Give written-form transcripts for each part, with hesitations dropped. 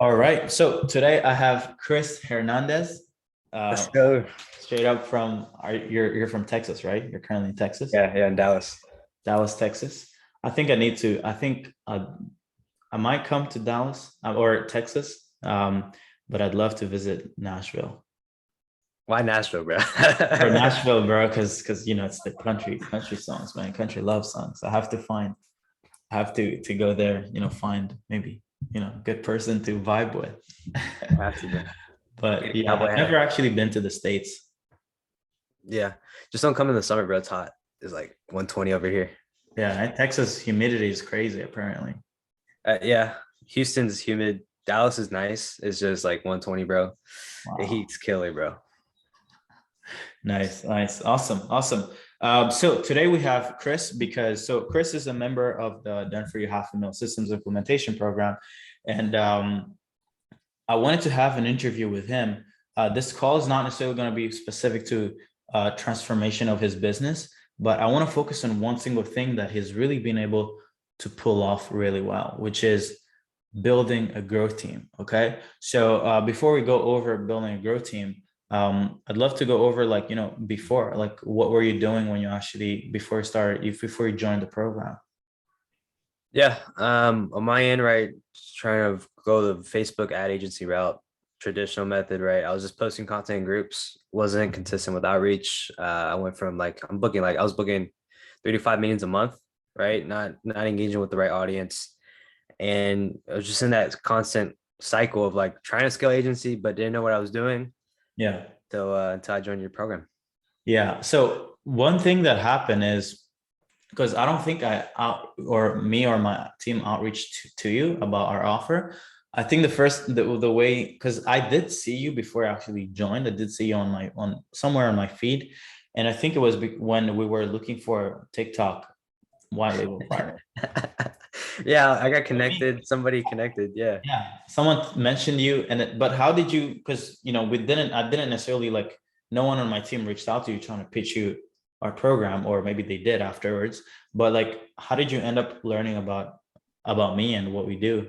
All right. So today I have Chris Hernandez, Let's uh, go. straight up from you're from Texas, right? You're currently in Texas, Yeah, in Dallas. Dallas, Texas. I think I need to. I think I might come to Dallas or Texas, but I'd love to visit Nashville Why Nashville, bro? or Nashville, bro, because it's the country songs, man, country love songs. I have to go there. Find maybe good person to vibe with. Have to, bro. Get But a yeah, cowboy I've never hat. actually been to the States. Yeah. Just don't come in the summer, bro. It's hot. It's like 120 over here. Yeah, and Texas humidity is crazy, apparently. Yeah. Houston's humid. Dallas is nice. It's just like 120, bro. The Wow. heat's killer, bro. Nice, nice. Awesome, awesome. So today we have Chris Chris is a member of the Done For You Half a Mil Systems Implementation Program. And I wanted to have an interview with him. This call is not necessarily going to be specific to transformation of his business, but I want to focus on one single thing that he's really been able to pull off really well, which is building a growth team. Okay. So before we go over building a growth team, I'd love to go over before, like what were you doing when you actually before you joined the program? Yeah. On my end, right, just trying to go the Facebook ad agency route, traditional method, right? I was just posting content in groups, wasn't consistent with outreach. I went from I was booking 3 to 5 meetings a month, right? Not engaging with the right audience. And I was just in that constant cycle of like trying to scale agency, but didn't know what I was doing. Yeah. So until I joined your program. Yeah. So one thing that happened is because I don't think I out or me or my team outreach to you about our offer. I think the way because I did see you before I actually joined. I did see you on somewhere on my feed, and I think it was when we were looking for TikTok white label partner. Yeah, I got For me, connected. Somebody connected. Yeah. yeah, someone mentioned you, but how did you? Because I didn't necessarily like. No one on my team reached out to you trying to pitch you our program, or maybe they did afterwards. But like, how did you end up learning about me and what we do?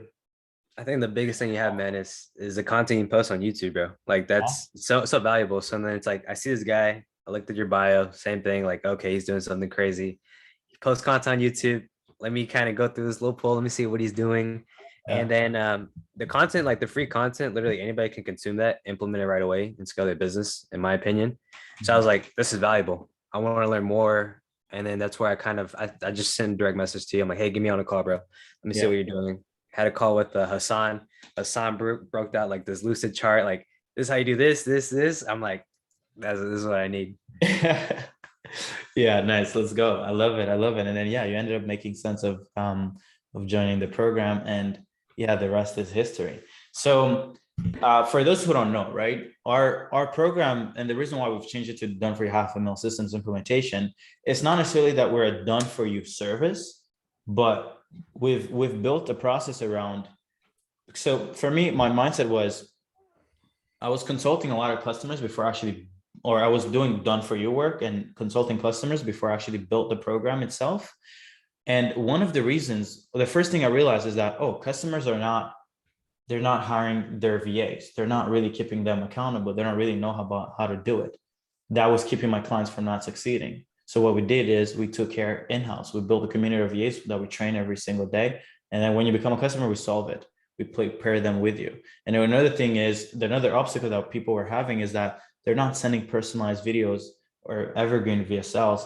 I think the biggest thing you have, man, is the content you post on YouTube, bro. Like Yeah. that's so valuable. So then it's like I see this guy, I looked at your bio, same thing, like, okay, he's doing something crazy. He posts content on YouTube. Let me kind of go through this little poll. Let me see what he's doing. And Yeah. then the content, like the free content, literally anybody can consume that, implement it right away, and scale their business, in my opinion. So I was like, this is valuable. I want to learn more. And then that's where I just send a direct message to you. I'm like, hey, give me on a call, bro. Let me see Yeah. what you're doing. Had a call with Hassan. Hassan broke out like this lucid chart, like this is how you do this. I'm like, this is what I need. Yeah, nice. Let's go. I love it. I love it. And then yeah, you ended up making sense of joining the program, and yeah, the rest is history. So for those who don't know, right, our program, and the reason why we've changed it to Done For You Half a Mil Systems Implementation, it's not necessarily that we're a done for you service, but we've built a process around. So for me, my mindset was I was consulting a lot of customers before actually, or I was doing done for you work and consulting customers before I actually built the program itself. And one of the reasons, the first thing I realized is that, oh, customers they're not hiring their VAs. They're not really keeping them accountable. They don't really know about how to do it. That was keeping my clients from not succeeding. So what we did is we took care in-house. We built a community of VAs that we train every single day. And then when you become a customer, we solve it. We pair them with you. And then another thing is another obstacle that people were having is that they're not sending personalized videos or evergreen VSLs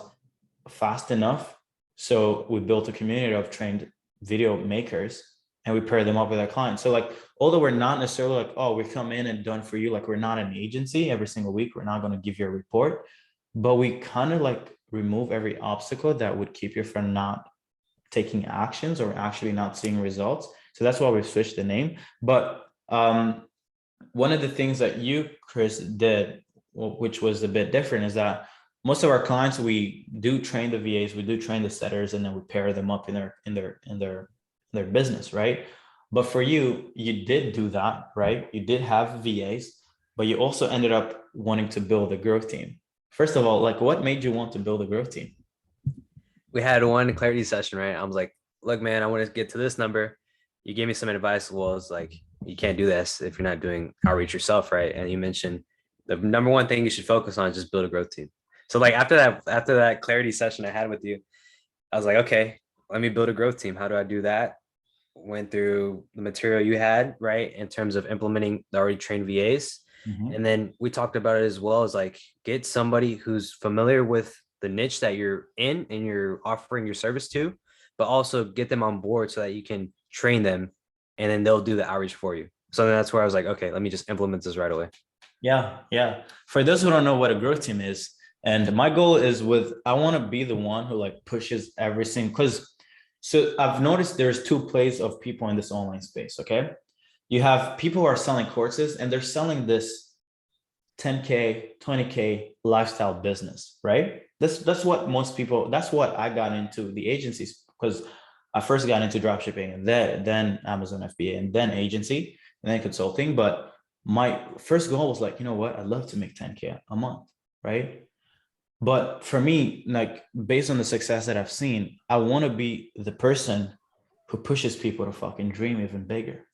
fast enough. So we built a community of trained video makers and we pair them up with our clients. So like, although we're not necessarily like, oh, we come in and done for you, like we're not an agency every single week, we're not going to give you a report, but we kind of like remove every obstacle that would keep you from not taking actions or actually not seeing results. So that's why we've switched the name. But one of the things that you, Chris, did, which was a bit different, is that most of our clients, we do train the VAs, we do train the setters, and then we pair them up in their business, right? But for you, you did do that, right? You did have VAs, but you also ended up wanting to build a growth team. First of all, like what made you want to build a growth team? We had one clarity session, right? I was like, look, man, I want to get to this number. You gave me some advice. Was like, you can't do this if you're not doing outreach yourself, right? And you mentioned the number one thing you should focus on is just build a growth team. So like after that clarity session I had with you, I was like, okay, let me build a growth team. How do I do that? Went through the material you had, right, in terms of implementing the already trained VAs. Mhm. And then we talked about it as well as like get somebody who's familiar with the niche that you're in and you're offering your service to, but also get them on board so that you can train them and then they'll do the outreach for you. So then that's where I was like, okay, let me just implement this right away. Yeah, yeah. For those who don't know what a growth team is, and my goal is I want to be the one who like pushes every single, because so I've noticed there's two plays of people in this online space. Okay. You have people who are selling courses and they're selling this 10K, 20K lifestyle business, right? That's what most people, that's what I got into the agencies, because I first got into dropshipping and then Amazon FBA and then agency and then consulting. But my first goal was like, you know what? I'd love to make 10K a month, right? But for me, like based on the success that I've seen, I want to be the person who pushes people to fucking dream even bigger,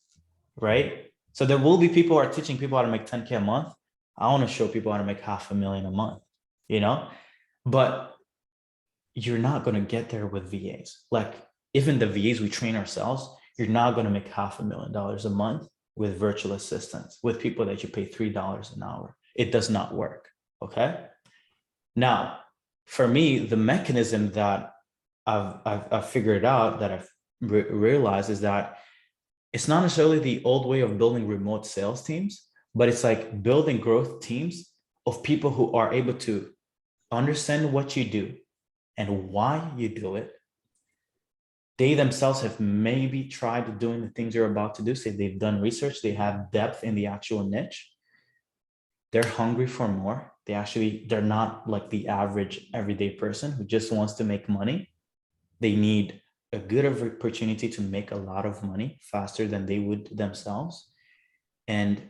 right? So there will be people who are teaching people how to make 10K a month. I want to show people how to make 500,000 a month, you know? But you're not going to get there with VAs. Like even the VAs we train ourselves, you're not going to make $500,000 a month with virtual assistants, with people that you pay $3 an hour. It does not work. Okay. Now, for me, the mechanism that I've figured out that I've realized is that it's not necessarily the old way of building remote sales teams, but it's like building growth teams of people who are able to understand what you do and why you do it. They themselves have maybe tried doing the things you're about to do. Say they've done research, they have depth in the actual niche. They're hungry for more. They're not like the average everyday person who just wants to make money. They need a good opportunity to make a lot of money faster than they would themselves. And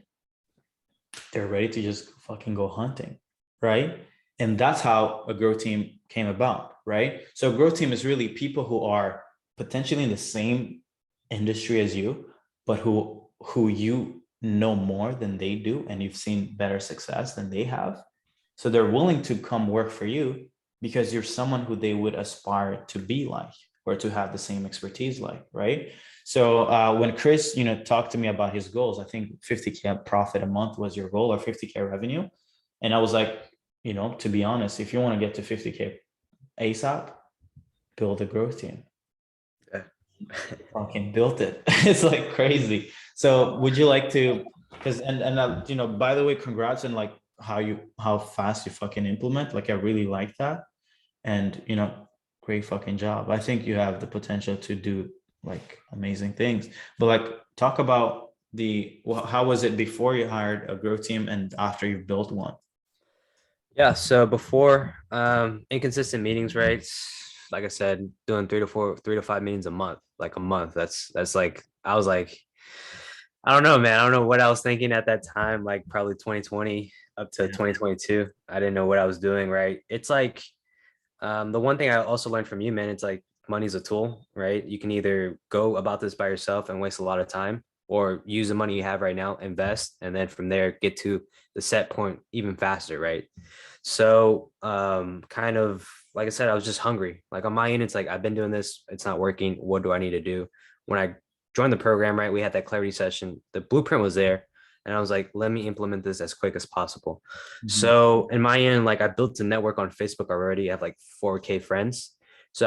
they're ready to just fucking go hunting, right? And that's how a growth team came about, right? So a growth team is really people who are potentially in the same industry as you, but who you know more than they do, and you've seen better success than they have. So they're willing to come work for you because you're someone who they would aspire to be like or to have the same expertise like, right? So when Chris, talked to me about his goals, I think 50K profit a month was your goal or 50K revenue. And I was like, to be honest, if you want to get to 50K ASAP, build a growth team. Yeah. Fucking built it. It's like crazy. So would you like to, because, by the way, congrats on like how fast you fucking implement. Like, I really like that. And, great fucking job. I think you have the potential to do like amazing things, but like talk about how was it before you hired a growth team and after you built one? Yeah. So before inconsistent meetings, right? Like I said, doing 3 to 5 meetings a month, like a month. That's like I was like, I don't know, man. I don't know what I was thinking at that time, like probably 2020 up to 2022. I didn't know what I was doing, right? It's like the one thing I also learned from you, man, it's like money's a tool, right? You can either go about this by yourself and waste a lot of time, or use the money you have right now, invest, and then from there get to the set point even faster, right? So kind of like I said, I was just hungry. Like on my end, it's like I've been doing this, it's not working. What do I need to do? When I joined the program, right, we had that clarity session, the blueprint was there. And I was like, let me implement this as quick as possible. Mhm. So in my end, like I built a network on Facebook already. I have like 4K friends. So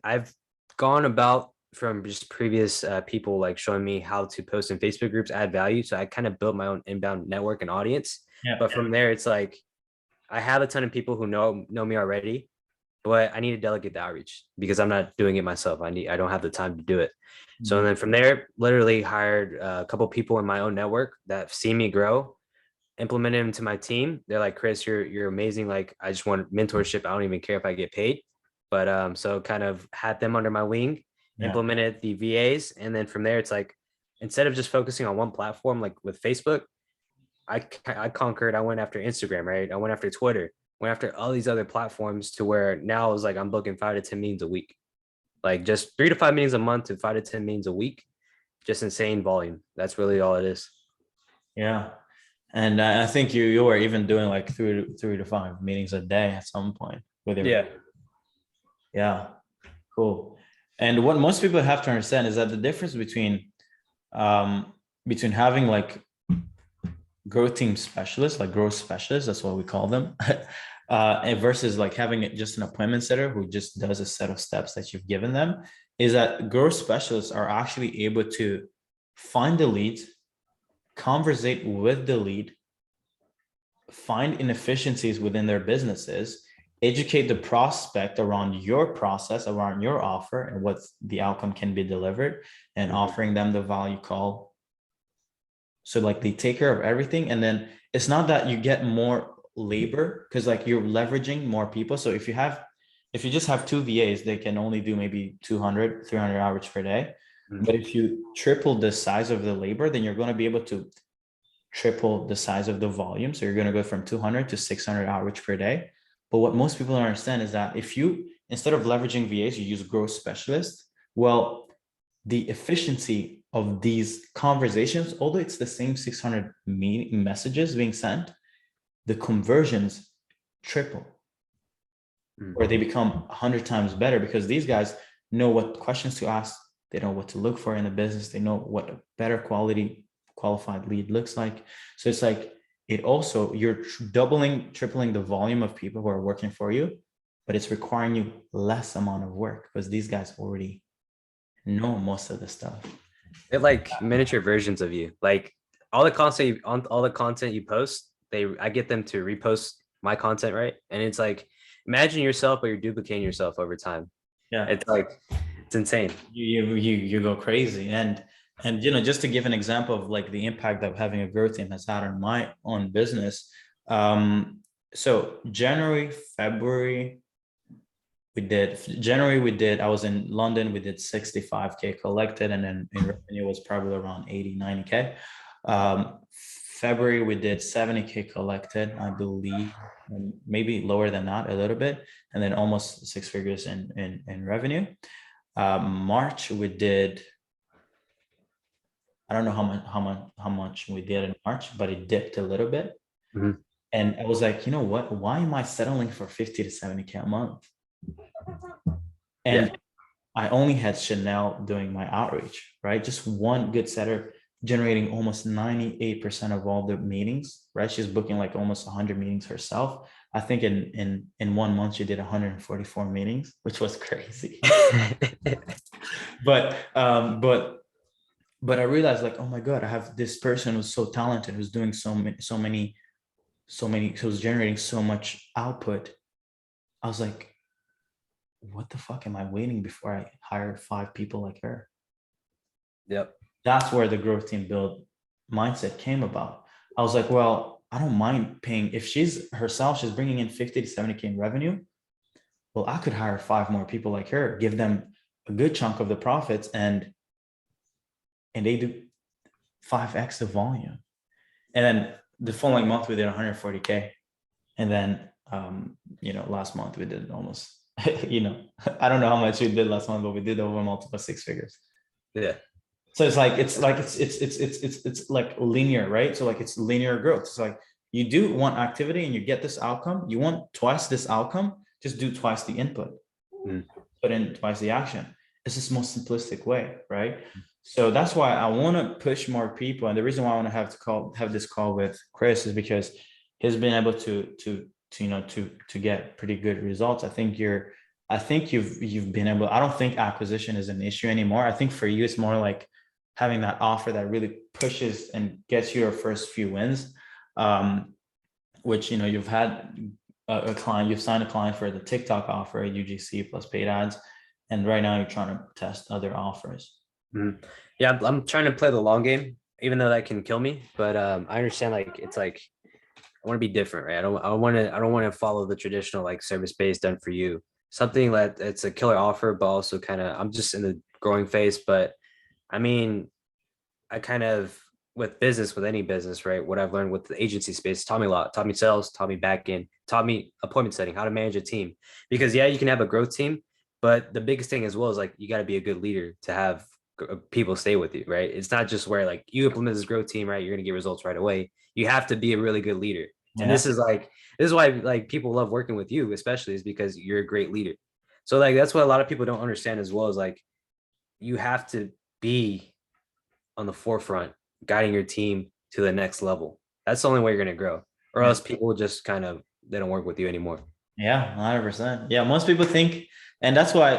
I've gone about from just previous people like showing me how to post in Facebook groups, add value. So I kind of built my own inbound network and audience. Yeah. But from there, it's like I have a ton of people who know me already, but I need to delegate the outreach because I'm not doing it myself. I don't have the time to do it. So Mhm. then from there, literally hired a couple people in my own network that see me grow, implemented them to my team. They're like, Chris, you're amazing. Like I just want mentorship. I don't even care if I get paid. But so kind of had them under my wing, Yeah. implemented the VAs, and then from there it's like instead of just focusing on one platform like with Facebook, I conquered. I went after Instagram, right? I went after Twitter, went after all these other platforms to where now it's like I'm booking 5 to 10 meetings a week, like just 3 to 5 meetings a month to 5 to 10 meetings a week. just insane volume. That's really all it is. Yeah. And I think you were even doing like three to five meetings a day at some point with your, Yeah. yeah, cool. And what most people have to understand is that the difference um between having like growth team specialists, like growth specialists, that's what we call them, and versus like having it just an appointment setter who just does a set of steps that you've given them, is that growth specialists are actually able to find the lead, conversate with the lead, find inefficiencies within their businesses, educate the prospect around your process, around your offer, and what the outcome can be delivered, and offering them the value call. So like they take care of everything. And then it's not that you get more labor, because like you're leveraging more people. So if you just have two VAs, they can only do maybe 200, 300 hours per day. But if you triple the size of the labor, then you're going to be able to triple the size of the volume. So you're going to go from 200 to 600 hours per day. But what most people don't understand is that if you, instead of leveraging VAs, you use growth specialists, well, the efficiency of these conversations, although it's the same 600 messages being sent, the conversions triple, or they become 100 times better, because these guys know what questions to ask. They know what to look for in the business. They know what a better quality qualified lead looks like. So it's like, it also, you're doubling, tripling the volume of people who are working for you, but it's requiring you less amount of work because these guys already know most of the stuff. They're like miniature versions of you. Like all the content you post, I get them to repost my content, right? And it's like, imagine yourself, but you're duplicating yourself over time. Yeah, It's like, it's insane. You go crazy. And just to give an example of like the impact that having a growth team has had on my own business. So February, I was in London, we did 65K collected, and then in revenue was probably around 80, 90K. February, we did 70K collected, I believe, maybe lower than that a little bit, and then almost six figures in revenue. March, we did, I don't know how much we did in March, but it dipped a little bit. And I was like, you know what? Why am I settling for 50 to 70K a month? And I only had Chanel doing my outreach, right? Just one good setter generating almost 98% of all the meetings, right? She's booking like almost 100 meetings herself. I think in 1 month she did 144 meetings, which was crazy. but I realized like, oh my God, I have this person who's so talented, who's doing so many, who's generating so much output. I was like, what the fuck am I waiting before I hire 5 people like her? Yep. That's where the growth team build mindset came about. I was like, well, I don't mind paying, if she's bringing in 50 to 70K in revenue. Well, I could hire 5 more people like her, give them a good chunk of the profits, and they do 5x the volume. And then the following month we did 140K. And then, last month we did almost, I don't know how much we did last month, but we did over multiple 6 figures. Yeah. So it's like linear, right? So like it's linear growth. It's like you do one activity and you get this outcome. You want twice this outcome, just do twice the input, put in twice the action. It's this most simplistic way, right? So that's why I want to push more people. And the reason why I want to have this call with Chris is because he's been able to get pretty good results. I think you've been able, I don't think acquisition is an issue anymore. I think for you, it's more like having that offer that really pushes and gets you your first few wins, which, you've had a client, you've signed a client for the TikTok offer, UGC plus paid ads. And right now you're trying to test other offers. Yeah, I'm trying to play the long game, even though that can kill me. But I understand, like, it's like, I want to be different, right? I don't want to follow the traditional like service-based done for you. Something that it's a killer offer, but also kind of, I'm just in the growing phase. But I mean, I kind of, with any business, right? What I've learned with the agency space taught me a lot, taught me sales, taught me back end, taught me appointment setting, how to manage a team. Because yeah, you can have a growth team, but the biggest thing as well is like, you got to be a good leader to have people stay with you, right? It's not just where like you implement this growth team, right? You're gonna get results right away. You have to be a really good leader. And Yeah. this is why like people love working with you, especially is because you're a great leader. So like that's what a lot of people don't understand as well, is like you have to be on the forefront, guiding your team to the next level. That's the only way you're gonna grow. Or Yeah. else people will just kind of they don't work with you anymore. Yeah, 100%. Yeah, most people think, and that's why,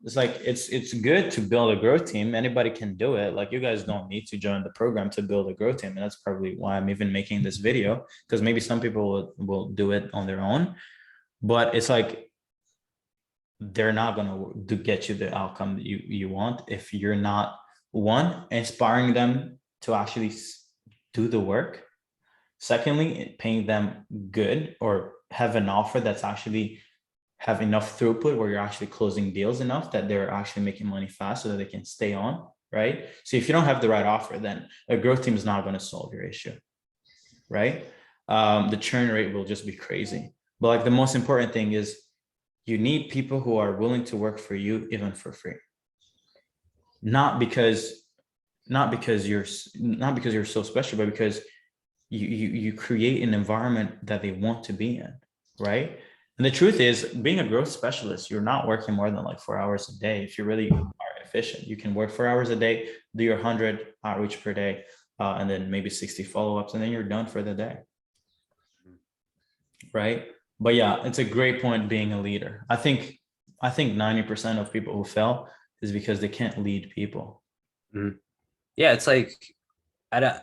it's like it's good to build a growth team. Anybody can do it. Like you guys don't need to join the program to build a growth team. And that's probably why I'm even making this video, because maybe some people will do it on their own. But it's like they're not gonna get you the outcome that you want if you're not, one, inspiring them to actually do the work. Secondly, paying them good, or have an offer that's actually have enough throughput where you're actually closing deals enough that they're actually making money fast so that they can stay on, right? So if you don't have the right offer, then a growth team is not going to solve your issue, right? The churn rate will just be crazy. But like the most important thing is you need people who are willing to work for you even for free. Not because you're so special, but because you create an environment that they want to be in, right? And the truth is, being a growth specialist, you're not working more than like 4 hours a day. If you really are efficient, you can work 4 hours a day, do your 100 outreach per day, and then maybe 60 follow-ups, and then you're done for the day, right? But yeah, it's a great point being a leader. I think 90% of people who fail is because they can't lead people. Mm-hmm. Yeah, it's like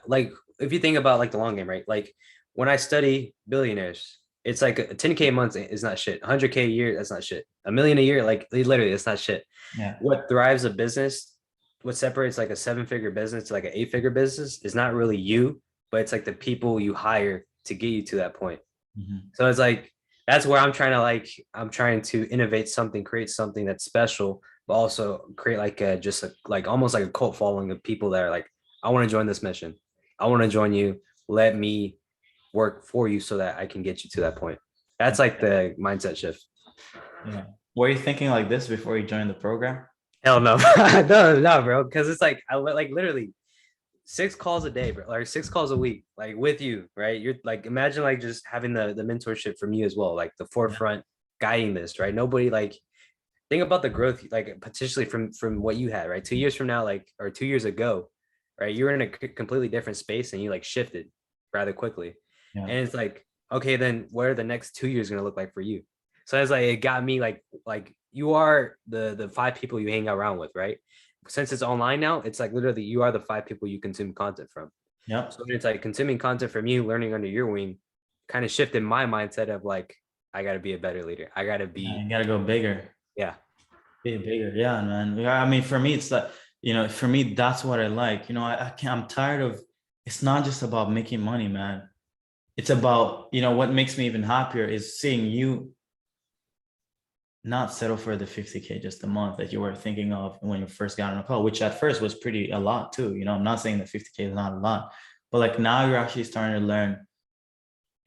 like if you think about like the long game, right? Like when I study billionaires, it's like a 10K a month is not shit. 100K a year, that's not shit. A million a year, like literally, it's not shit. Yeah. What thrives a business, what separates like a 7-figure business to like an 8-figure business is not really you, but it's like the people you hire to get you to that point. Mm-hmm. So it's like that's where I'm trying to innovate something, create something that's special, but also create like like almost like a cult following of people that are like, I want to join this mission. I want to join you. Let me work for you so that I can get you to that point. That's like the mindset shift. Yeah. Were you thinking like this before you joined the program? Hell no, no, bro. Because it's like I like literally 6 calls a day, bro, or 6 calls a week, like with you, right? You're like, imagine like just having the mentorship from you as well, like the forefront guiding this, right? Nobody like think about the growth, like potentially from what you had, right? 2 years from now, like or 2 years ago, right? You were in a completely different space and you like shifted rather quickly, Yeah. and it's like, okay, then what are the next 2 years gonna look like for you? So it's like it got me like you are the 5 people you hang around with, right? Since it's online now, it's like literally you are the 5 people you consume content from. Yeah. So it's like consuming content from you, learning under your wing, kind of shifted my mindset of like, I got to be a better leader. I got to be, You gotta go bigger. yeah. Be bigger. Yeah, man. Yeah, I mean, for me, it's that, for me, that's what I like. I can't, I'm tired of, it's not just about making money, man. It's about, what makes me even happier is seeing you not settle for the 50K just a month that you were thinking of when you first got on a call, which at first was pretty a lot too. I'm not saying that 50K is not a lot, but like now you're actually starting to learn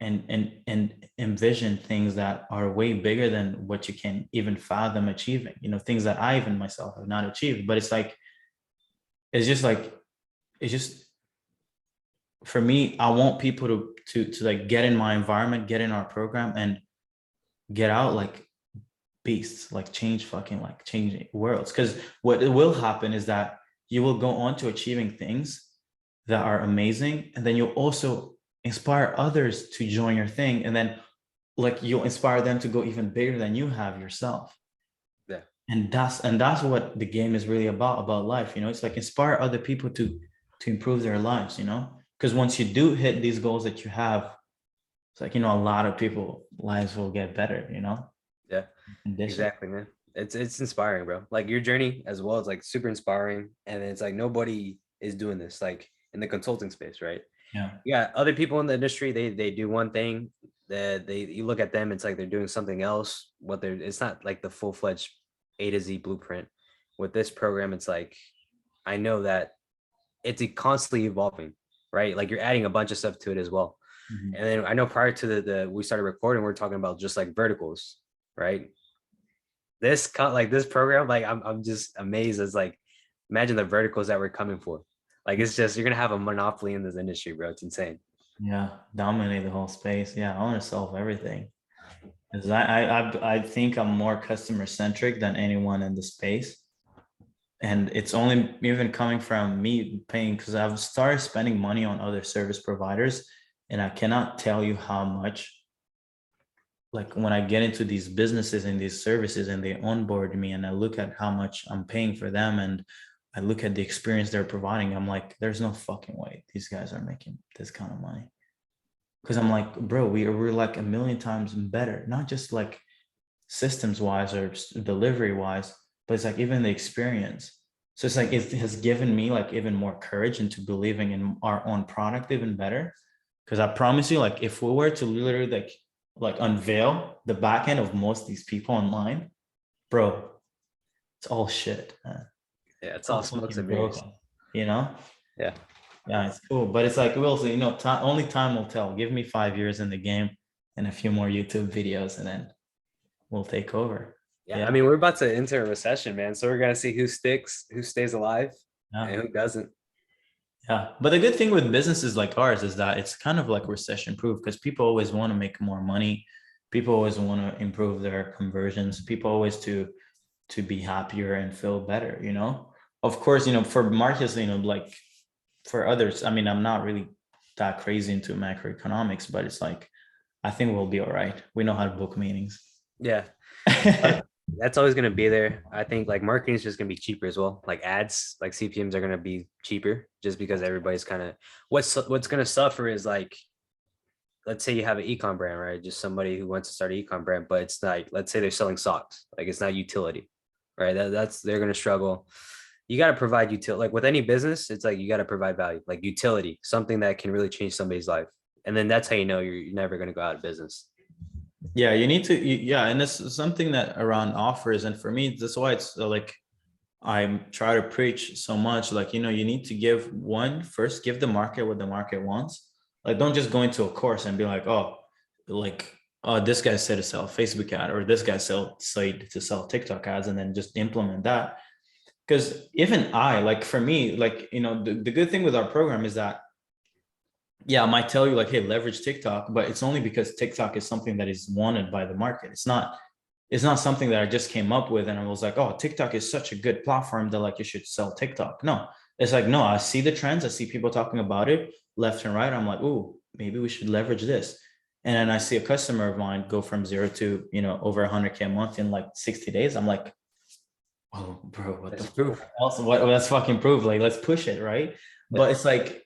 and envision things that are way bigger than what you can even fathom achieving, things that I even myself have not achieved. But it's like, it's just for me, I want people to like get in my environment, get in our program, and get out like beasts, like changing worlds. Because what will happen is that you will go on to achieving things that are amazing, and then you'll also inspire others to join your thing, and then like you'll inspire them to go even bigger than you have yourself. Yeah. And that's what the game is really about life. It's like inspire other people to improve their lives, because once you do hit these goals that you have, it's like, a lot of people lives will get better. Yeah, exactly, man. It's inspiring, bro. Like your journey as well is like super inspiring, and it's like nobody is doing this like in the consulting space, right? Yeah. Yeah, other people in the industry, they do one thing that you look at them, it's like they're doing something else. It's not like the full-fledged A to Z blueprint. With this program, it's like I know that it's constantly evolving, right? Like you're adding a bunch of stuff to it as well. Mm-hmm. And then I know prior to the we started recording, we're talking about just like verticals, right? This program, like I'm just amazed as like imagine the verticals that we're coming for. Like, it's just, you're gonna have a monopoly in this industry, bro. It's insane. Yeah, dominate the whole space. Yeah, I want to solve everything. Because I think I'm more customer centric than anyone in the space. And it's only even coming from me paying, because I've started spending money on other service providers, and I cannot tell you how much, like when I get into these businesses and these services and they onboard me and I look at how much I'm paying for them and I look at the experience they're providing, I'm like, there's no fucking way these guys are making this kind of money. Because I'm like, bro, we're like a million times better, not just like systems wise or delivery wise, but it's like even the experience. So it's like it has given me like even more courage into believing in our own product even better. Because I promise you, like if we were to literally like unveil the back end of most of these people online, bro, it's all shit, man. Yeah, it's It's all all smokes fucking and mirrors. broken, you know? Yeah. Yeah, it's cool. But it's like, Will, so, you know, only time will tell. Give me 5 years in the game and a few more YouTube videos, and then we'll take over. Yeah. I Yeah. mean, we're about to enter a recession, man. So we're gonna see who sticks, who stays alive, and Yeah. who doesn't. Yeah. But the good thing with businesses like ours is that it's kind of like recession proof, because people always want to make more money. People always want to improve their conversions. People always to be happier and feel better, you know? Of course, you know, for markets, you know, like for others, I mean, I'm not really that crazy into macroeconomics, but it's like, I think we'll be all right. We know how to book meetings. Yeah. Uh, that's always going to be there. I think like marketing is just going to be cheaper as well. Like ads, like CPMs are going to be cheaper just because everybody's kind of what's going to suffer is like, let's say you have an ecom brand, right? Just somebody who wants to start an ecom brand, but it's like, let's say they're selling socks, like it's not utility, right? That's they're going to struggle. You got to provide utility. Like with any business, it's like you got to provide value, like utility, something that can really change somebody's life. And then that's how you know you're never going to go out of business. Yeah, you need to, yeah. And it's something that around offers. And for me, that's why it's like, I try to preach so much, like, you know, you need to first give the market what the market wants. Like, don't just go into a course and be like, oh, like, oh, this guy said to sell Facebook ad, or this guy said to sell TikTok ads, and then just implement that. Because even like for me, like, you know, the good thing with our program is that, yeah, I might tell you like, hey, leverage TikTok, but it's only because TikTok is something that is wanted by the market. It's not something that I just came up with and I was like, oh, TikTok is such a good platform that like you should sell TikTok. No, it's like, no, I see the trends. I see people talking about it left and right. I'm like, oh, maybe we should leverage this. And then I see a customer of mine go from zero to, you know, over 100K a month in like 60 days. I'm like, oh, bro, what the That's proof. else? What, that's fucking proof. Like, let's push it, right? Yeah. But it's like,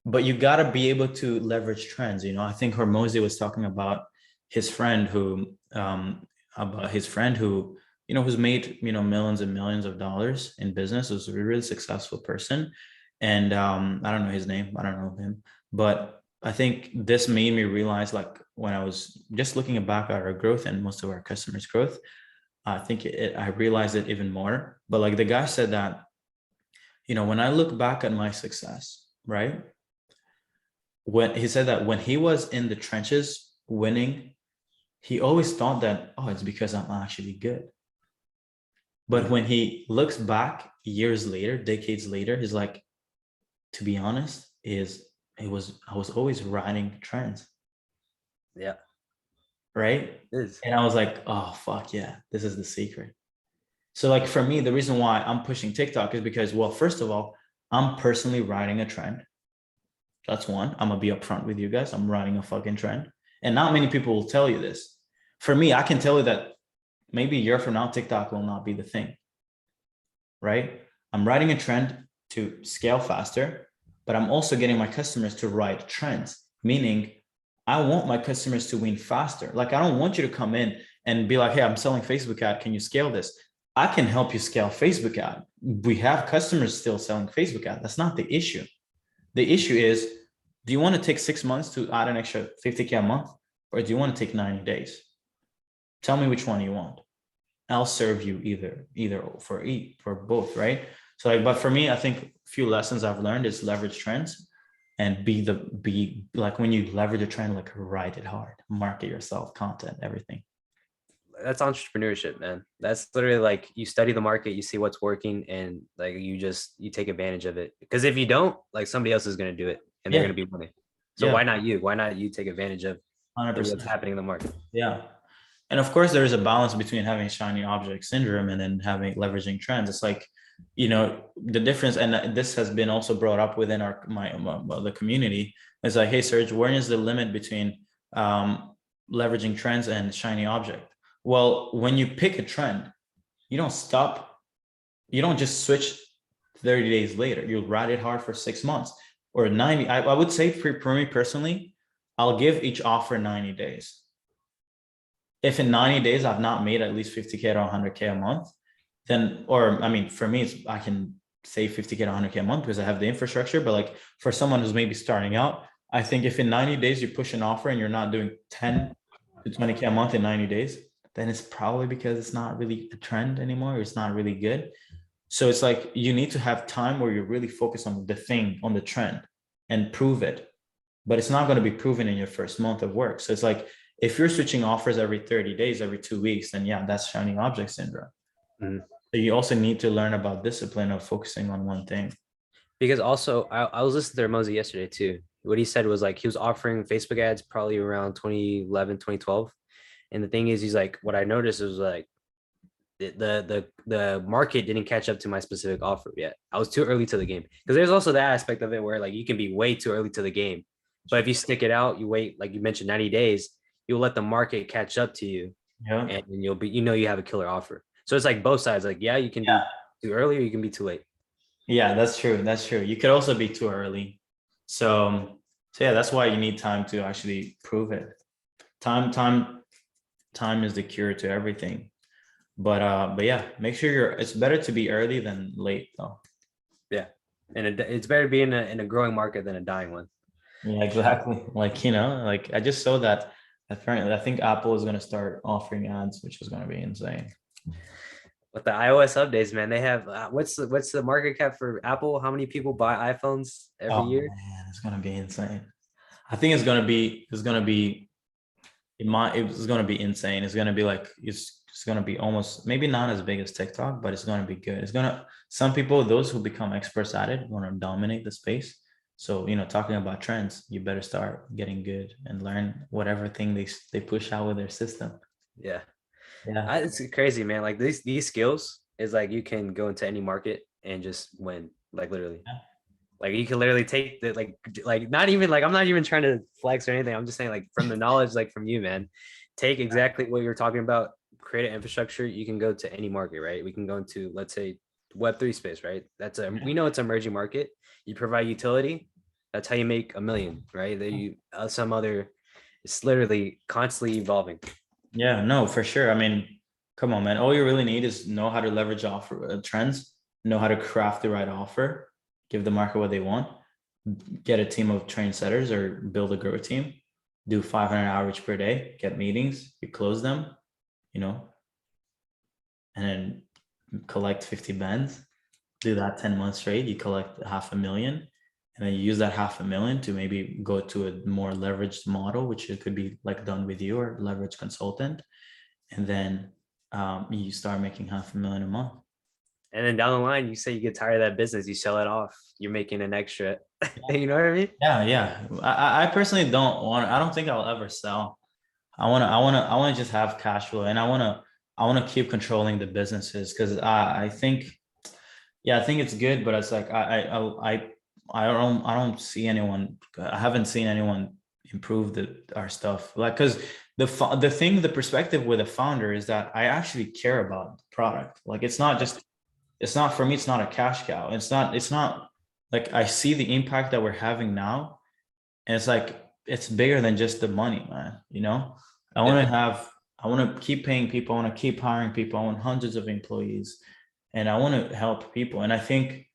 but you got to be able to leverage trends. You know, I think Hormozy was talking about his friend who, you know, who's made, you know, millions and millions of dollars in business, was a really successful person. And I don't know his name, I don't know him, but I think this made me realize, like when I was just looking back at our growth and most of our customers' growth, I think I realized it even more. But like the guy said that, you know, when I look back at my success, right? When he said that when he was in the trenches winning, he always thought that, oh, it's because I'm actually good. But when he looks back years later, decades later, he's like, to be honest, I was always riding trends. Yeah. Right. It is. And I was like, oh fuck yeah, this is the secret. So like for me, the reason why I'm pushing TikTok is because, well, first of all, I'm personally riding a trend. That's one. I'm gonna be upfront with you guys. I'm riding a fucking trend. And not many people will tell you this. For me, I can tell you that maybe a year from now, TikTok will not be the thing. Right? I'm riding a trend to scale faster, but I'm also getting my customers to ride trends, meaning I want my customers to win faster. Like, I don't want you to come in and be like, hey, I'm selling Facebook ad. Can you scale this? I can help you scale Facebook ad. We have customers still selling Facebook ad. That's not the issue. The issue is, do you want to take 6 months to add an extra 50K a month? Or do you want to take 90 days? Tell me which one you want. I'll serve you either for both, right? So like, but for me, I think a few lessons I've learned is leverage trends and be like, when you leverage a trend, like write it hard, market yourself, content, everything. that's entrepreneurship, man. That's literally like you study the market, you see what's working, and like you take advantage of it. Because if you don't, like somebody else is gonna do it and they're Yeah, gonna be winning. So yeah, why not you? Why not you take advantage of what's 100%. happening in the market? Yeah. And of course, there is a balance between having shiny object syndrome and then having leveraging trends. It's like, the difference, and this has been also brought up within the community. Is like, hey, Serge, where is the limit between leveraging trends and shiny object? Well, when you pick a trend, you don't stop. You don't just switch 30 days later. You'll ride it hard for 6 months or 90. I would say for me personally, I'll give each offer 90 days. If in 90 days I've not made at least 50K to 100K a month, then, or I mean, for me, I can save 50K to 100K a month because I have the infrastructure. But like for someone who's maybe starting out, I think if in 90 days you push an offer and you're not doing 10 to 20K a month in 90 days, then it's probably because it's not really a trend anymore. It's not really good. So it's like you need to have time where you're really focused on the thing, on the trend, and prove it. But it's not going to be proven in your first month of work. So it's like if you're switching offers every 30 days, every 2 weeks, then yeah, that's shiny object syndrome. Mhm. So you also need to learn about discipline of focusing on one thing. Because also I was listening to Ramosi yesterday too. What he said was like he was offering Facebook ads probably around 2011, 2012. And the thing is, he's like, what I noticed was like the market didn't catch up to my specific offer yet. I was too early to the game. Because there's also that aspect of it where like you can be way too early to the game. But if you stick it out, you wait, like you mentioned, 90 days, you'll let the market catch up to you Yeah. and you'll be, you have a killer offer. So it's like both sides. Like, yeah, you can Yeah. be too early or you can be too late. Yeah, that's true. That's true. You could also be too early. So yeah, that's why you need time to actually prove it. Time is the cure to everything. But yeah, make sure it's better to be early than late though. Yeah. And it's better to be in a growing market than a dying one. Yeah, exactly. Like, like I just saw that apparently I think Apple is gonna start offering ads, which is gonna be insane. With the iOS updates, man, they have what's the market cap for Apple? How many people buy iPhones every Oh year? man, it's gonna be insane. I think it's gonna be insane. It's gonna be like it's gonna be almost maybe not as big as TikTok, but it's gonna be good. Some people, those who become experts at it, want to dominate the space. So, talking about trends, you better start getting good and learn whatever thing they push out with their system. Yeah. Yeah. It's crazy, man. Like these skills is like you can go into any market and just win. Like literally. Like you can literally take the like not even like I'm not even trying to flex or anything. I'm just saying like from the knowledge like from you, man. Take exactly what you're talking about, create an infrastructure. You can go to any market, right? We can go into, let's say, Web3 space, right? We know it's an emerging market. You provide utility, that's how you make a million, right? There you some other, it's literally constantly evolving. Yeah, no, for sure. I mean, come on, man. All you really need is know how to leverage offer trends, know how to craft the right offer, give the market what they want, get a team of trained setters or build a growth team, do 500 average per day, get meetings, you close them, you know, and then collect 50 bands, do that 10 months straight, you collect 500,000. And then you use that 500,000 to maybe go to a more leveraged model, which it could be like done with you or leverage consultant. And then you start making 500,000 a month. And then down the line, you say you get tired of that business, you sell it off, you're making an extra. You know what I mean? Yeah, yeah. I personally I don't think I'll ever sell. I want to just have cash flow, and I want to keep controlling the businesses because I think, yeah, I think it's good, but it's like I don't see anyone. I haven't seen anyone improve our stuff. Like, because the perspective with a founder is that I actually care about the product. Like, it's not for me. It's not a cash cow. It's not like I see the impact that we're having now, and it's like it's bigger than just the money, man. I want to I want to keep paying people. I want to keep hiring people. I want hundreds of employees, and I want to help people. And I think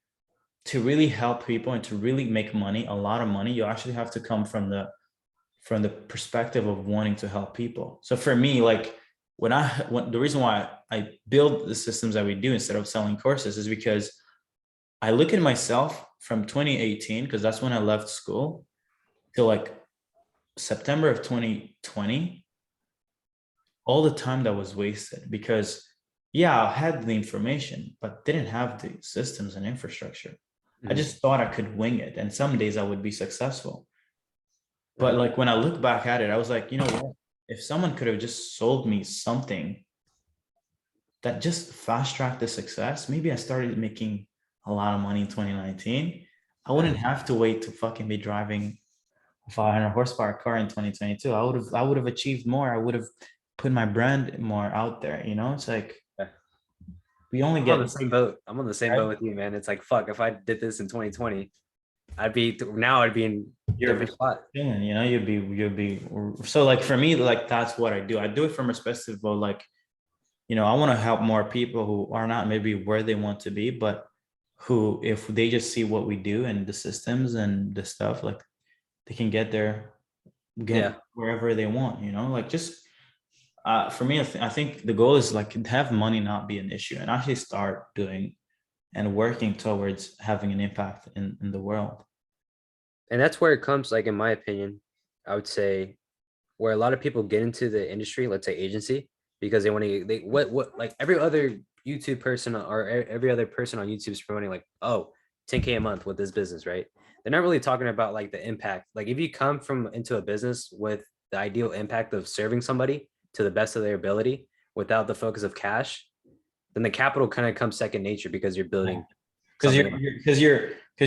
to really help people and to really make money, a lot of money, you actually have to come from the perspective of wanting to help people. So for me, like when the reason why I build the systems that we do instead of selling courses is because I look at myself from 2018, because that's when I left school, to like September of 2020. all the time that was wasted because yeah, I had the information, but didn't have the systems and infrastructure. I Mhm, just thought I could wing it, and some days I would be successful. But mhm. like when I look back at it, I was like, you know what? If someone could have just sold me something that just fast tracked the success, maybe I started making a lot of money in 2019. I Yeah. wouldn't have to wait to fucking be driving a 500 horsepower car in 2022. I would have achieved more. I would have put my brand more out there. It's like Yeah. we only I'm on the get same boat. I'm on the same boat right. with you, man. It's like, fuck, if I did this in 2020, I'd be in a You'd be different spot. chilling, you'd be so like for me, like that's what I do. I do it from a perspective of like, I want to help more people who are not maybe where they want to be, but who, if they just see what we do and the systems and the stuff, like they can get there, get Yeah. wherever they want, like just for me, I think the goal is like have money not be an issue and actually start doing and working towards having an impact in the world. And that's where it comes, like, in my opinion, I would say where a lot of people get into the industry, let's say agency, because they want to, what, like every other YouTube person or every other person on YouTube is promoting like, oh, 10K a month with this business, right? They're not really talking about like the impact. Like if you come from into a business with the ideal impact of serving somebody to the best of their ability without the focus of cash, then the capital kind of comes second nature because you're building Because something.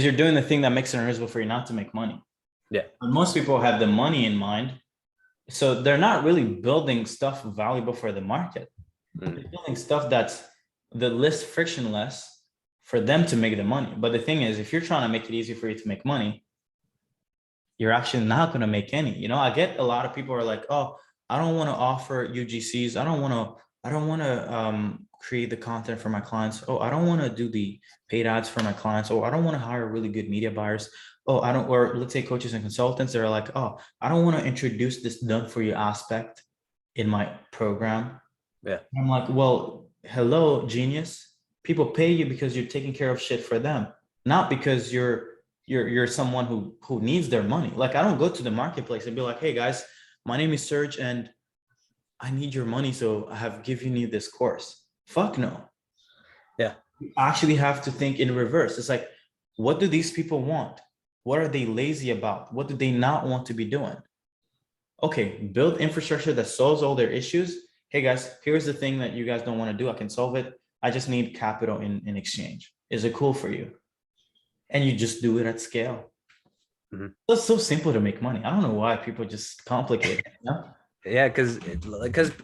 you're doing the thing that makes it unreasonable for you not to make money. Yeah. And most people have the money in mind, so they're not really building stuff valuable for the market. Mm. They're building stuff that's the least frictionless for them to make the money. But the thing is, if you're trying to make it easy for you to make money, you're actually not going to make any. I get a lot of people are like, oh, I don't want to offer UGCs. I don't want to create the content for my clients. Oh, I don't want to do the paid ads for my clients. Oh, I don't want to hire really good media buyers. Oh, I don't, or let's say coaches and consultants that are like, oh, I don't want to introduce this done for you aspect in my program. Yeah. I'm like, well, hello, genius. People pay you because you're taking care of shit for them, not because you're someone who needs their money. Like I don't go to the marketplace and be like, hey guys, my name is Serge and I need your money, so I have given you this course. Fuck no. Yeah. You actually have to think in reverse. It's like, what do these people want? What are they lazy about? What do they not want to be doing? Okay, build infrastructure that solves all their issues. Hey guys, here's the thing that you guys don't want to do. I can solve it. I just need capital in exchange. Is it cool for you? And you just do it at scale. Mhm. It's so simple to make money. I don't know why people just complicate it. Yeah, because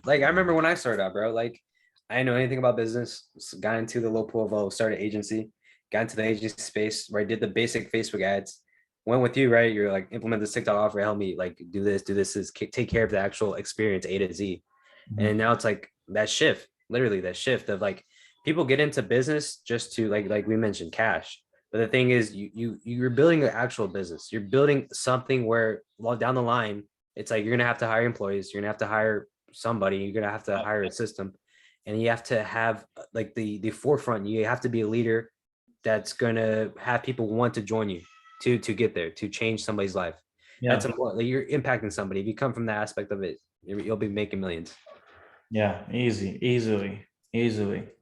like I remember when I started out, bro. Like I didn't know anything about business. Got into the low pool of started agency, got into the agency space where I did the basic Facebook ads. Went with you, right? You're like implement this TikTok offer, help me like do this, is take care of the actual experience A to Z. Mhm. And now it's like that shift, literally that shift of like people get into business just to like we mentioned cash. But the thing is, you're building an actual business. You're building something where, well, down the line, it's like you're gonna have to hire employees. You're gonna have to hire somebody. You're gonna have to hire a system, and you have to have like the forefront. You have to be a leader that's gonna have people want to join you to get there, to change somebody's life. That's Yeah. important. Like you're impacting somebody. If you come from that aspect of it, you'll be making millions. Yeah. Easily.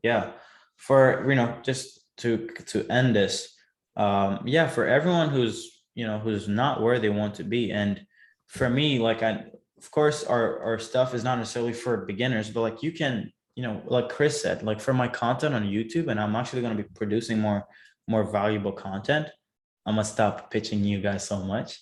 Yeah. For, just to end this, yeah, for everyone who's not where they want to be. And for me, like of course our stuff is not necessarily for beginners, but like you can, like Chris said, like for my content on YouTube, and I'm actually going to be producing more valuable content. I'm gonna stop pitching you guys so much.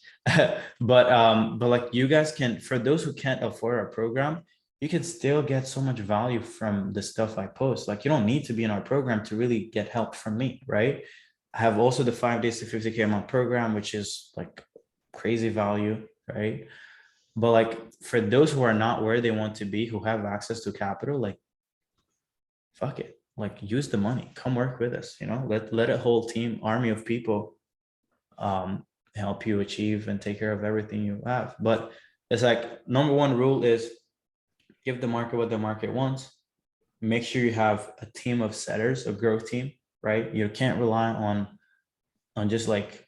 But like you guys can, for those who can't afford our program, you can still get so much value from the stuff I post. Like you don't need to be in our program to really get help from me, right? I have also the 5 days to 50K a month program, which is like crazy value, right? But like for those who are not where they want to be, who have access to capital, like fuck it, like use the money, come work with us, let a whole team, army of people help you achieve and take care of everything you have. But it's like number one rule is give the market what the market wants. Make sure you have a team of setters, a growth team, right? You can't rely on just like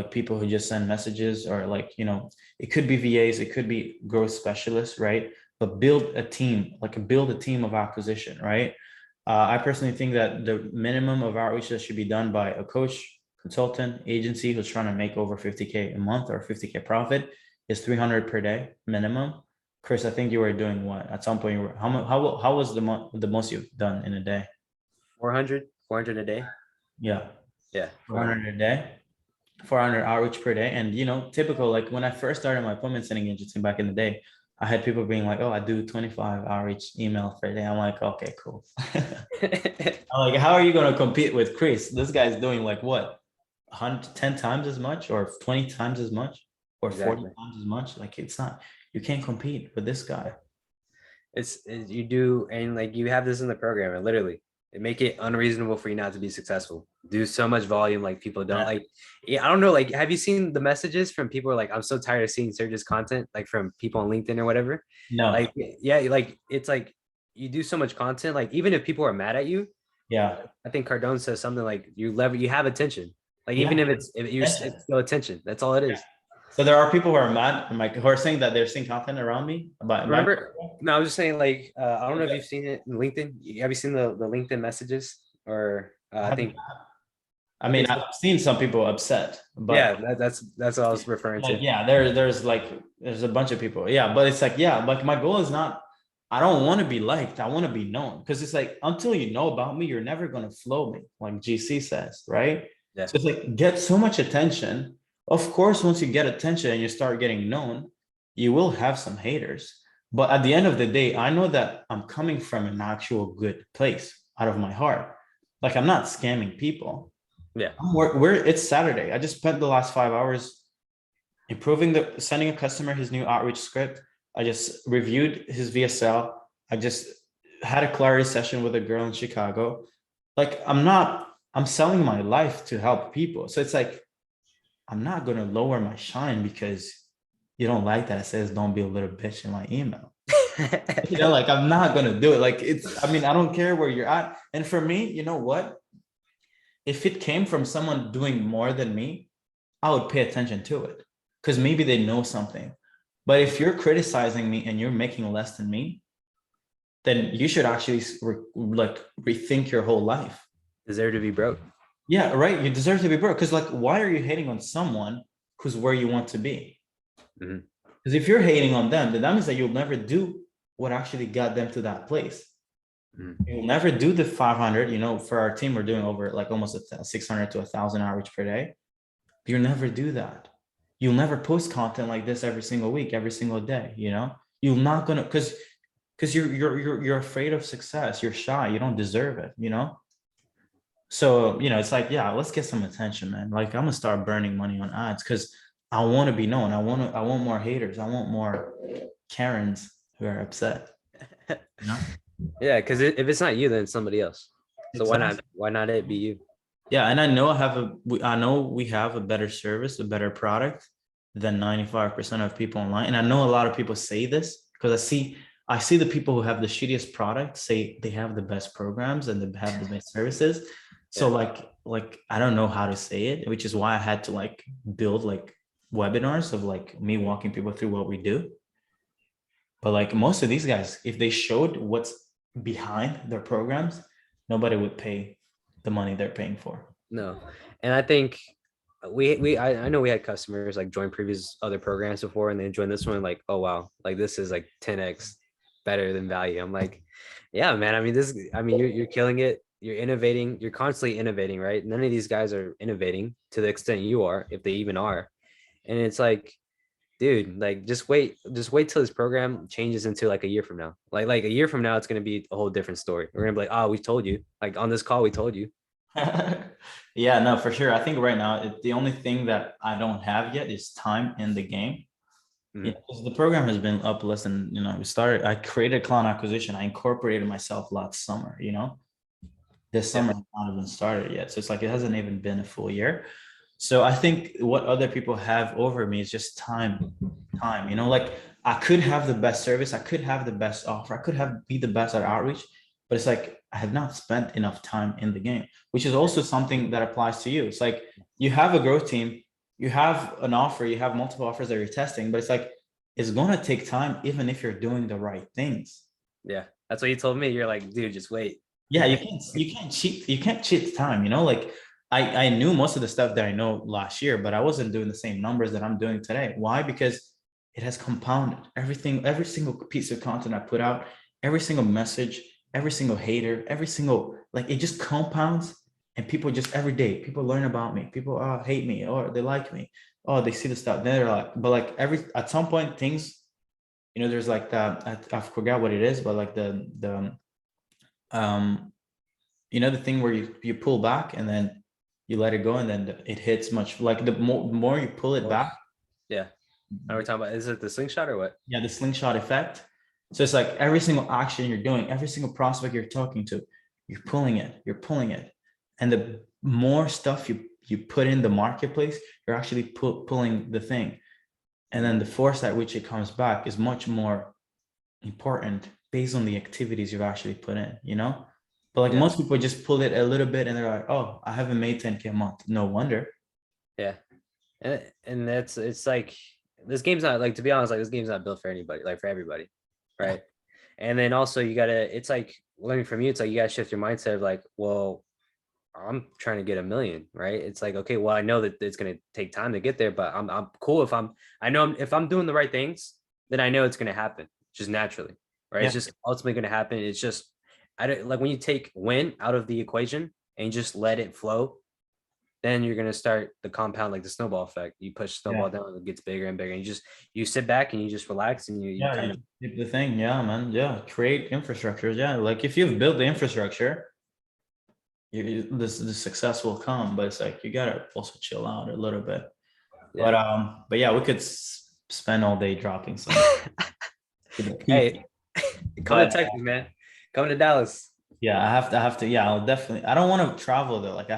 people who just send messages, or like, it could be VAs, it could be growth specialists, right? but build a team, build a team of acquisition, right? I personally think that the minimum of outreach that should be done by a coach, consultant, agency who's trying to make over 50K a month or 50K profit is 300 per day minimum. Chris, I think you were doing what? At some point, you were, how was the most you've done in a day? 400 a day. Yeah, Yeah. 400 a day, 400 outreach per day. And, typical, like when I first started my appointment setting agency back in the day, I had people being like, oh, I do 25 outreach emails per day. I'm like, okay, cool. I'm like, how are you going to compete with Chris? This guy's doing like what? 10 times as much or 20 times as much or 40 Exactly. times as much? Like, it's not, you can't compete with this guy. You do, and like you have this in the program, and literally it make it unreasonable for you not to be successful. Do so much volume, like people don't like. Yeah, I don't know. Like, have you seen the messages from people? Like, I'm so tired of seeing Serge's content, like from people on LinkedIn or whatever. No. Like, yeah, like it's like you do so much content. Like, even if people are mad at you, Yeah. I think Cardone says something like you have attention. Like, even Yeah. it's still attention. That's all it is. So there are people who are mad, like who are saying that they're seeing content around me about my. Remember? No, I was just saying, like, I don't know if you've seen it in LinkedIn. Have you seen the LinkedIn messages? Or I think I mean, so. I've seen some people upset, but Yeah, that's what I was referring to. yeah, there's a bunch of people. Yeah, but it's like, yeah, like my goal is not, I don't want to be liked. I want to be known, because it's like, until you know about me, you're never going to flow me, like GC says, right? Yeah. So it's like, get so much attention. Of course, once you get attention and you start getting known, you will have some haters. But at the end of the day, I know that I'm coming from an actual good place out of my heart. Like, I'm not scamming people. Yeah. It's Saturday. I just spent the last 5 hours sending a customer his new outreach script. I just reviewed his VSL. I just had a clarity session with a girl in Chicago. Like, I'm selling my life to help people. So it's like, I'm not going to lower my shine because you don't like that it says don't be a little bitch in my email. Like, I'm not going to do it. Like, I don't care where you're at. And for me, you know what? If it came from someone doing more than me, I would pay attention to it, because maybe they know something. But if you're criticizing me and you're making less than me, then you should actually rethink your whole life. Deserve to be broke. Yeah, right. You deserve to be broke, because like, why are you hating on someone who's where you want to be? Because if you're hating on them, then that means that you'll never do what actually got them to that place. You'll never do the 500. For our team, we're doing over like almost 600 to 1,000 outreach per day. You'll never do that. You'll never post content like this every single week, every single day. You're not gonna, because you're afraid of success. You're shy. You don't deserve it. So it's like, yeah, let's get some attention, man. Like, I'm gonna start burning money on ads because I want to be known. I want more haters. I want more Karens who are upset. Yeah, because if it's not you, then it's somebody else. So why not it be you? Yeah, and I know we have a better service, a better product than 95% of people online. And I know a lot of people say this because I see the people who have the shittiest product say they have the best programs and they have the best services. So like I don't know how to say it, which is why I had to like build like webinars of like me walking people through what we do. But like most of these guys, if they showed what's behind their programs, nobody would pay the money they're paying for. No. And I think I know we had customers like join previous other programs before, and they joined this one like, oh wow, like this is like 10x better than value. I'm like, yeah, man. I mean, you're killing it. You're innovating. You're constantly innovating, right? None of these guys are innovating to the extent you are, if they even are. And it's like, dude, like just wait till this program changes into like a year from now. Like a year from now, it's gonna be a whole different story. We're gonna be like, oh, we told you. Like on this call, we told you. Yeah, no, for sure. I think right now the only thing that I don't have yet is time in the game. Because the program has been up less than, I created client acquisition. I incorporated myself last summer, this summer has not even started yet. So it's like, it hasn't even been a full year. So I think what other people have over me is just time, like I could have the best service. I could have the best offer. I could be the best at outreach, but it's like, I have not spent enough time in the game, which is also something that applies to you. It's like, you have a growth team, you have an offer, you have multiple offers that you're testing, but it's like, is going to take time, even if you're doing the right things. Yeah, that's what you told me. You're like, dude, just wait. Yeah, you can't cheat time, you know, like I knew most of the stuff that I know last year, but I wasn't doing the same numbers that I'm doing today. Why? Because it has compounded. Everything, every single piece of content I put out, every single message, every single hater, every single, like, it just compounds. And people just every day, people learn about me. People hate me, or they like me. Oh, they see the stuff. Then they're like, but like every at some point things, you know, there's like that, I forgot what it is, but like the um you know, the thing where you pull back and then you let it go, and then it hits much, like the more you pull it back. Yeah. Are we talking about, is it the slingshot or what? Yeah, the slingshot effect. So it's like every single action you're doing, every single prospect you're talking to, you're pulling it. And the more stuff you put in the marketplace, you're actually pulling the thing. And then the force at which it comes back is much more important based on the activities you've actually put in, you know? But like most people just pull it a little bit and they're like, oh, I haven't made 10K a month. No wonder. Yeah. And that's, it's like, this game's not, like, to be honest, like, this game's not built for anybody, like for everybody. Right. And then also you gotta, it's like learning from you, it's like you gotta shift your mindset of like, well, I'm trying to get 1 million, right? It's like, okay, well, I know that it's gonna take time to get there, but I'm cool if if I'm doing the right things, then I know it's gonna happen just naturally, right? Yeah. It's just ultimately gonna happen. It's just, I don't, like, when you take win out of the equation and just let it flow, then you're gonna start the compound, like the snowball effect. You push snowball down, it gets bigger and bigger. And you sit back and you just relax and you kind of keep the thing. Yeah, man. Yeah, create infrastructures. Yeah, like if you've built the infrastructure, the success will come. But it's like you gotta also chill out a little bit. But yeah, we could spend all day dropping some. Hey, come to Texas, man. Come to Dallas. Yeah, I have to. Yeah, I'll definitely. I don't want to travel though. Like I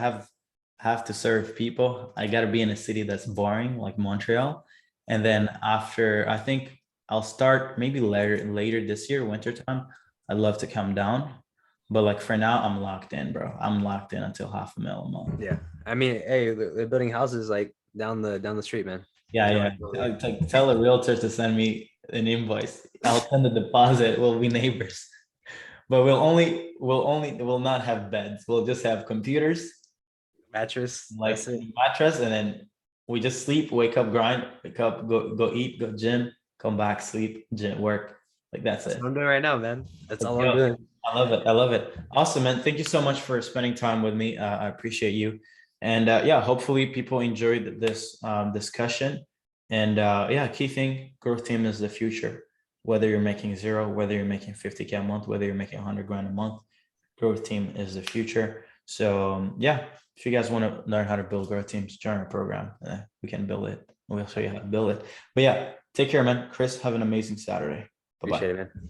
have to serve people. I got to be in a city that's boring, like Montreal. And then after, I think I'll start maybe later this year, wintertime. I'd love to come down. But like for now, I'm locked in, bro. I'm locked in until 500,000 a month. Yeah. I mean, hey, they're building houses like down the street, man. Yeah, yeah. Tell a realtor to send me an invoice. I'll send the deposit. We'll be neighbors. But we'll not have beds. We'll just have computers, mattress, like mattress, and then we just sleep, wake up, grind, wake up, go eat, go gym, come back, sleep, gym, work. Like that's it. What I'm doing right now, man. That's all I'm doing. I love it. I love it. Awesome, man. Thank you so much for spending time with me. I appreciate you. And yeah, hopefully people enjoyed this discussion. And yeah, key thing, growth team is the future. Whether you're making 0, whether you're making 50K a month, whether you're making 100 grand a month, growth team is the future. So yeah, if you guys want to learn how to build growth teams, join our program. We can build it. We'll show you how to build it. But yeah, take care, man. Chris, have an amazing Saturday. Bye-bye. Appreciate it, man.